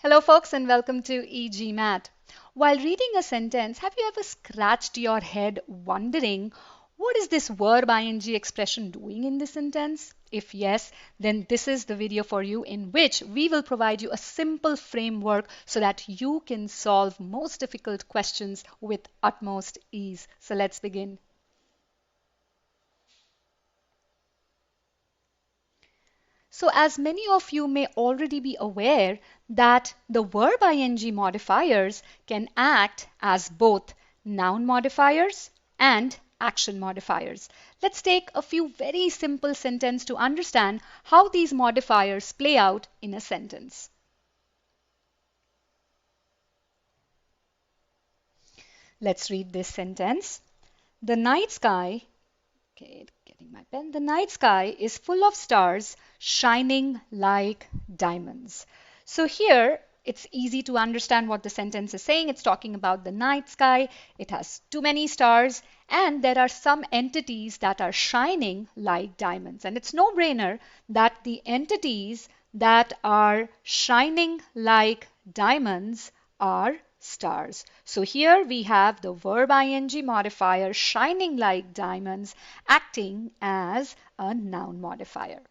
Hello folks and welcome to e-GMAT. While reading a sentence, have you ever scratched your head wondering what is this verb ing expression doing in this sentence? If yes, then this is the video for you in which we will provide you a simple framework so that you can solve most difficult questions with utmost ease. So let's begin. So as many of you may already be aware that the verb ing modifiers can act as both noun modifiers and action modifiers. Let's take a few very simple sentences to understand how these modifiers play out in a sentence. Let's read this sentence. The night sky, okay, getting my pen. The night sky is full of stars shining like diamonds. So here it's easy to understand what the sentence is saying. It's talking about the night sky. It has too many stars and there are some entities that are shining like diamonds. And it's no-brainer that the entities that are shining like diamonds are stars. So here we have the verb ing modifier shining like diamonds acting as a noun modifier.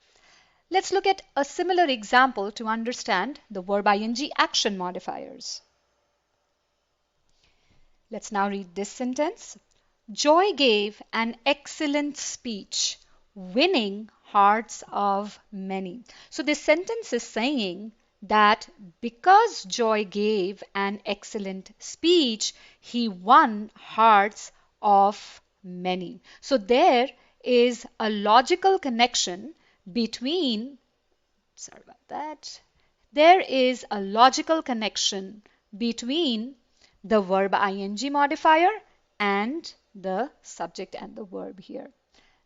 Let's look at a similar example to understand the verb ing action modifiers. Let's now read this sentence. Joy gave an excellent speech, winning hearts of many. So this sentence is saying that because Joy gave an excellent speech, he won hearts of many. So there is a logical connection between, sorry about that, there is a logical connection between the verb ing modifier and the subject and the verb here.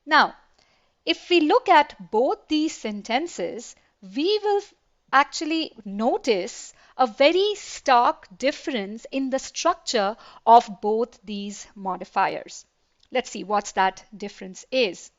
Now, if we look at both these sentences, we will actually notice a very stark difference in the structure of both these modifiers. Let's see what that difference is.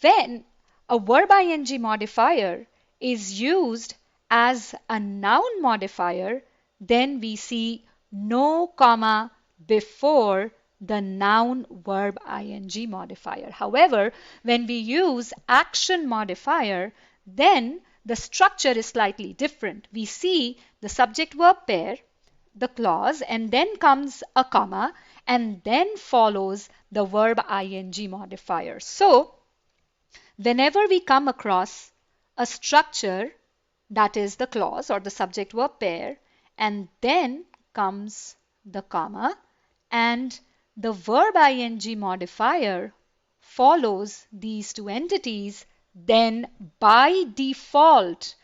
When a verb ing modifier is used as a noun modifier, then we see no comma before the noun verb ing modifier. However, when we use action modifier, then the structure is slightly different. We see the subject verb pair, the clause, and then comes a comma, and then follows the verb ing modifier. So, whenever we come across a structure that is the clause or the subject verb pair, and then comes the comma, and the verb ing modifier follows these two entities, then by default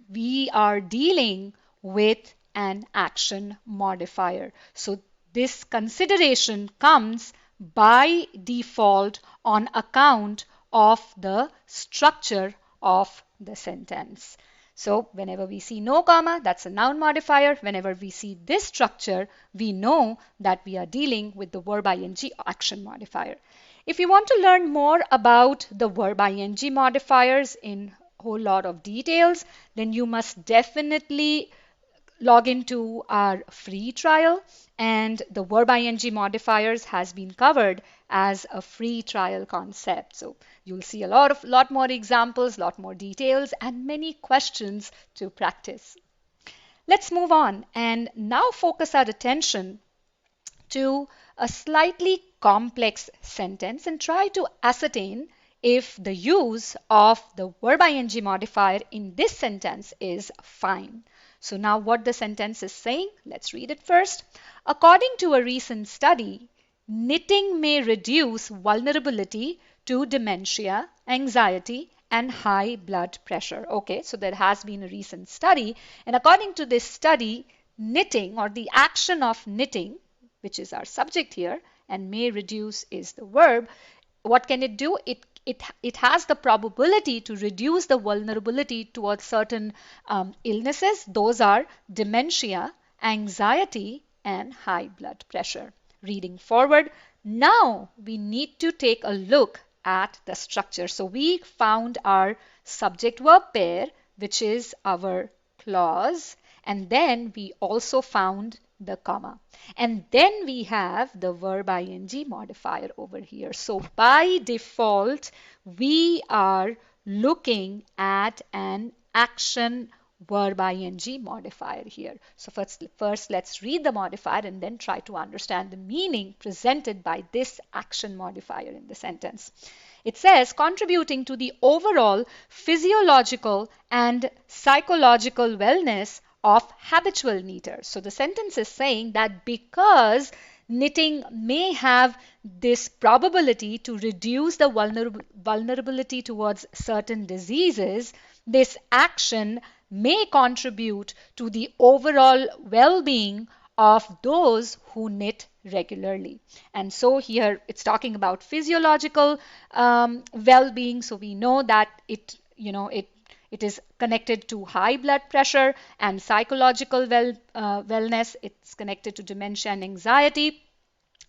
we are dealing with an action modifier. So this consideration comes by default on account of the structure of the sentence. So whenever we see no comma, that's a noun modifier. Whenever we see this structure, we know that we are dealing with the verb ing action modifier. If you want to learn more about the verb ing modifiers in a whole lot of details, then you must definitely log into our free trial, and the verb ing modifiers has been covered as a free trial concept. So you'll see a lot more examples, lot more details, and many questions to practice. Let's move on and now focus our attention to a slightly complex sentence and try to ascertain if the use of the verb ing modifier in this sentence is fine. So now what the sentence is saying, let's read it first. According to a recent study, knitting may reduce vulnerability to dementia, anxiety, and high blood pressure. Okay, so there has been a recent study, and according to this study, knitting or the action of knitting, which is our subject here, and may reduce is the verb, what can it do? It has the probability to reduce the vulnerability towards certain illnesses. Those are dementia, anxiety, and high blood pressure. Reading forward, now we need to take a look at the structure. So we found our subject verb pair, which is our clause, And then we also found the comma. And then we have the verb ing modifier over here. So by default, we are looking at an action verb ing modifier here. So first let's read the modifier and then try to understand the meaning presented by this action modifier in the sentence. It says contributing to the overall physiological and psychological wellness of habitual knitters. So the sentence is saying that because knitting may have this probability to reduce the vulnerability towards certain diseases, this action may contribute to the overall well-being of those who knit regularly. And so here it's talking about physiological well-being. So we know that it is connected to high blood pressure, and psychological wellness. It's connected to dementia and anxiety.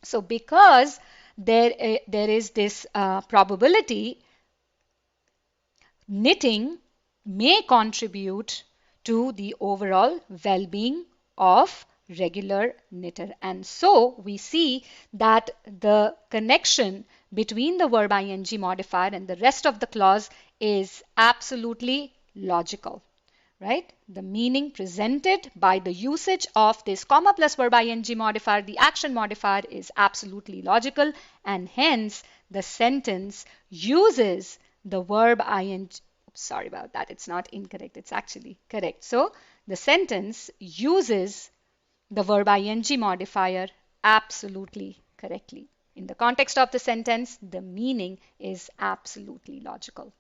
So because there is this probability, knitting may contribute to the overall well-being of regular knitter. And so we see that the connection between the verb ing modifier and the rest of the clause is absolutely logical, right? The meaning presented by the usage of this comma plus verb ing modifier, the action modifier, is absolutely logical, and hence the sentence uses the verb ing. Sorry about that, it's not incorrect, it's actually correct. So the sentence uses the verb ing modifier absolutely correctly. In the context of the sentence, the meaning is absolutely logical.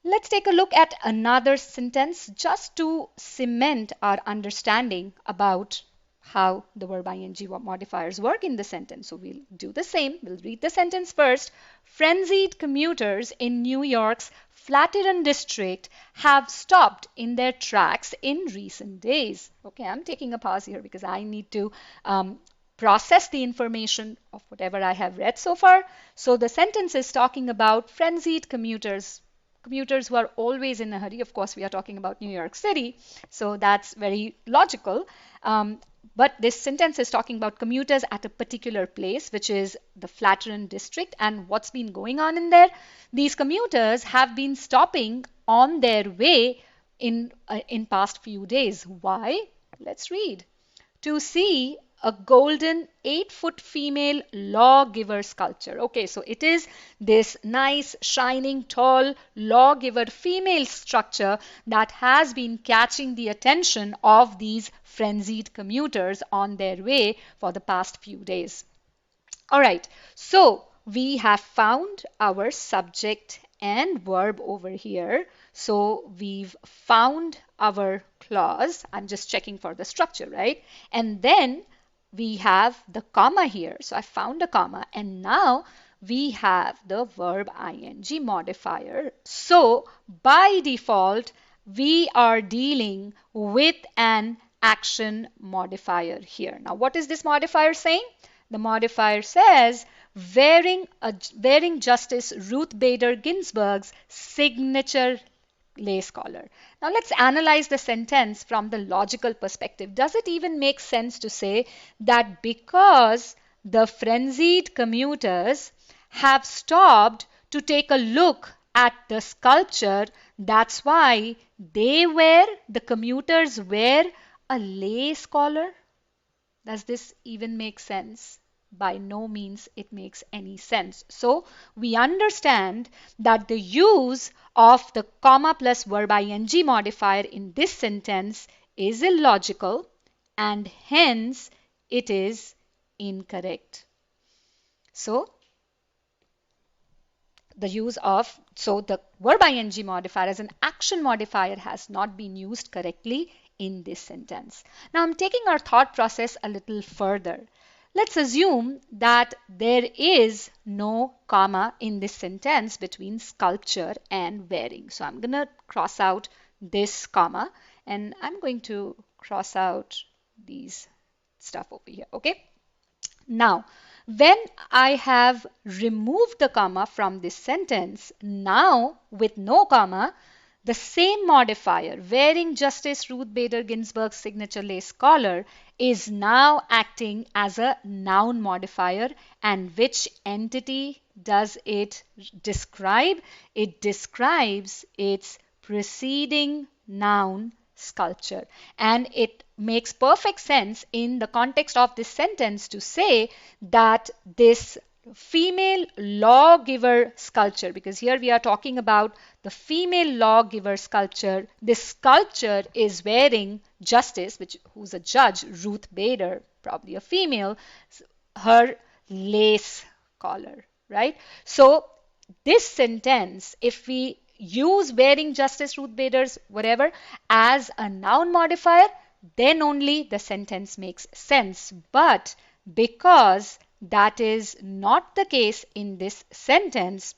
Let's take a look at another sentence just to cement our understanding about how the verb ing modifiers work in the sentence. So we'll do the same. We'll read the sentence first. Frenzied commuters in New York's Flatiron district have stopped in their tracks in recent days. Okay, I'm taking a pause here because I need to process the information of whatever I have read so far. So the sentence is talking about frenzied commuters who are always in a hurry. Of course, we are talking about New York City, so that's very logical. But this sentence is talking about commuters at a particular place, which is the Flatiron district, and what's been going on in there. These commuters have been stopping on their way in past few days. Why? Let's read. To see a golden 8-foot female lawgiver sculpture. Okay, so it is this nice, shining, tall lawgiver female structure that has been catching the attention of these frenzied commuters on their way for the past few days. All right, so we have found our subject and verb over here. So we've found our clause. I'm just checking for the structure, right? And then we have the comma here. So I found a comma, and now we have the verb ing modifier. So by default, we are dealing with an action modifier here. Now, what is this modifier saying? The modifier says, wearing Justice Ruth Bader Ginsburg's signature lace collar. Now let's analyze the sentence from the logical perspective. Does it even make sense to say that because the frenzied commuters have stopped to take a look at the sculpture, that's why the commuters wear a lace collar? Does this even make sense? By no means it makes any sense. So we understand that the use of the comma plus verb ing modifier in this sentence is illogical, and hence it is incorrect. So the verb ing modifier as an action modifier has not been used correctly in this sentence. Now I'm taking our thought process a little further. Let's assume that there is no comma in this sentence between sculpture and wearing. So I'm going to cross out this comma, and I'm going to cross out these stuff over here. Okay. Now, when I have removed the comma from this sentence, now with no comma, the same modifier, wearing Justice Ruth Bader Ginsburg's signature lace collar, is now acting as a noun modifier. And which entity does it describe? It describes its preceding noun sculpture. And it makes perfect sense in the context of this sentence to say that this female lawgiver sculpture, because here we are talking about the female lawgiver sculpture. This sculpture is wearing Justice, who's a judge, Ruth Bader, probably a female, her lace collar, right? So this sentence, if we use wearing Justice Ruth Bader's whatever as a noun modifier, then only the sentence makes sense. But because that is not the case in this sentence,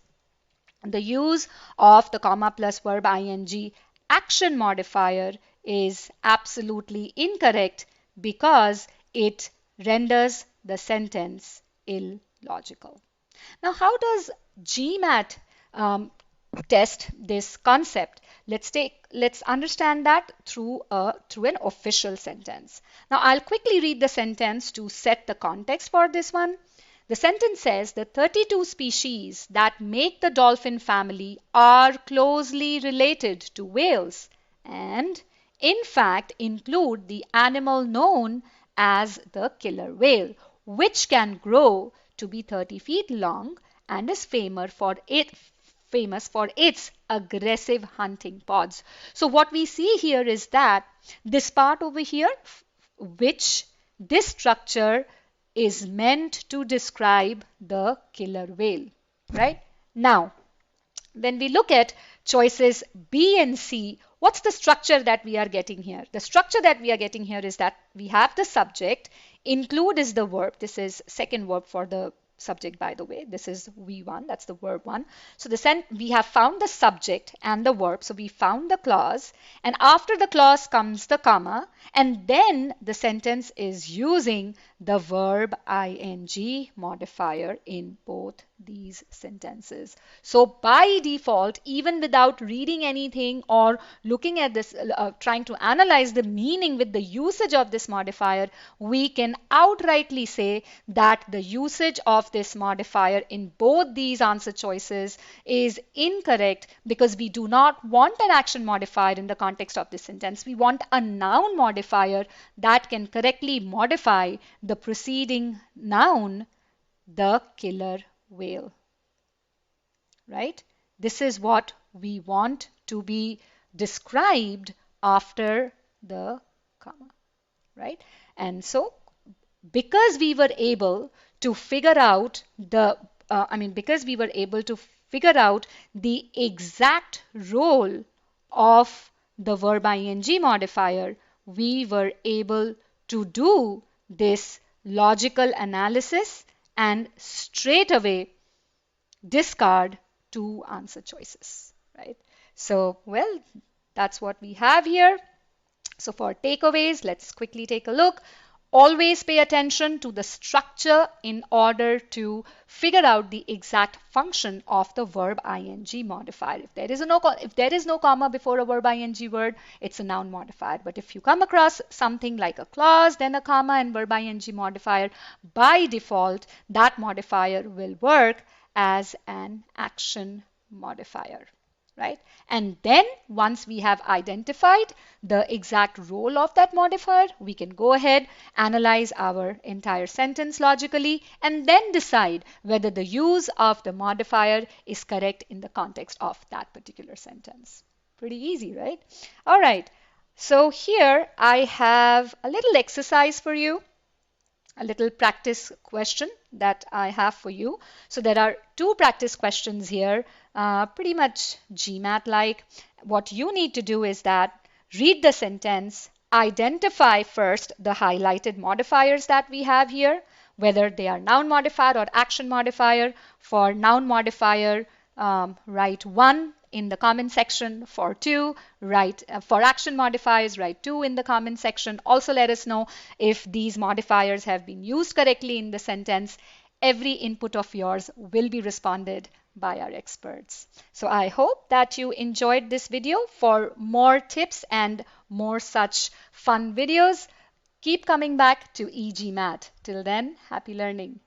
the use of the comma plus verb ing action modifier is absolutely incorrect because it renders the sentence illogical. Now, how does GMAT test this concept? Let's understand that through an official sentence. Now, I'll quickly read the sentence to set the context for this one. The sentence says the 32 species that make the dolphin family are closely related to whales and, in fact, include the animal known as the killer whale, which can grow to be 30 feet long and is famous for its aggressive hunting pods. So what we see here is that this part over here, which this structure is meant to describe the killer whale, right? Now, when we look at choices B and C, what's the structure that we are getting here? The structure that we are getting here is that we have the subject, include is the verb. This is second verb for the subject, by the way. This is V1, that's the verb 1. So we have found the subject and the verb. So we found the clause, and after the clause comes the comma, and then the sentence is using the verb ing modifier in both these sentences. So by default, even without reading anything or looking at this, trying to analyze the meaning with the usage of this modifier, we can outrightly say that the usage of this modifier in both these answer choices is incorrect, because we do not want an action modifier in the context of this sentence. We want a noun modifier that can correctly modify the preceding noun, the killer whale, right? This is what we want to be described after the comma, right? And so because we were able to figure out the exact role of the verb ing modifier, we were able to do this logical analysis and straight away discard two answer choices, right? So, well, that's what we have here. So for takeaways, let's quickly take a look. Always pay attention to the structure in order to figure out the exact function of the verb ing modifier. If there is no comma before a verb ing word, it's a noun modifier. But if you come across something like a clause, then a comma and verb ing modifier, by default, that modifier will work as an action modifier, right? And then once we have identified the exact role of that modifier, we can go ahead, analyze our entire sentence logically, and then decide whether the use of the modifier is correct in the context of that particular sentence. Pretty easy, right? All right. So here I have a little exercise for you, a little practice question that I have for you. So there are two practice questions here, pretty much GMAT-like. What you need to do is that read the sentence, identify first the highlighted modifiers that we have here, whether they are noun modifier or action modifier. For noun modifier, write 1 in the comment section. For 2, for action modifiers, write 2 in the comment section. Also let us know if these modifiers have been used correctly in the sentence. Every input of yours will be responded by our experts. So I hope that you enjoyed this video. For more tips and more such fun videos, keep coming back to e-GMAT. Till then, happy learning.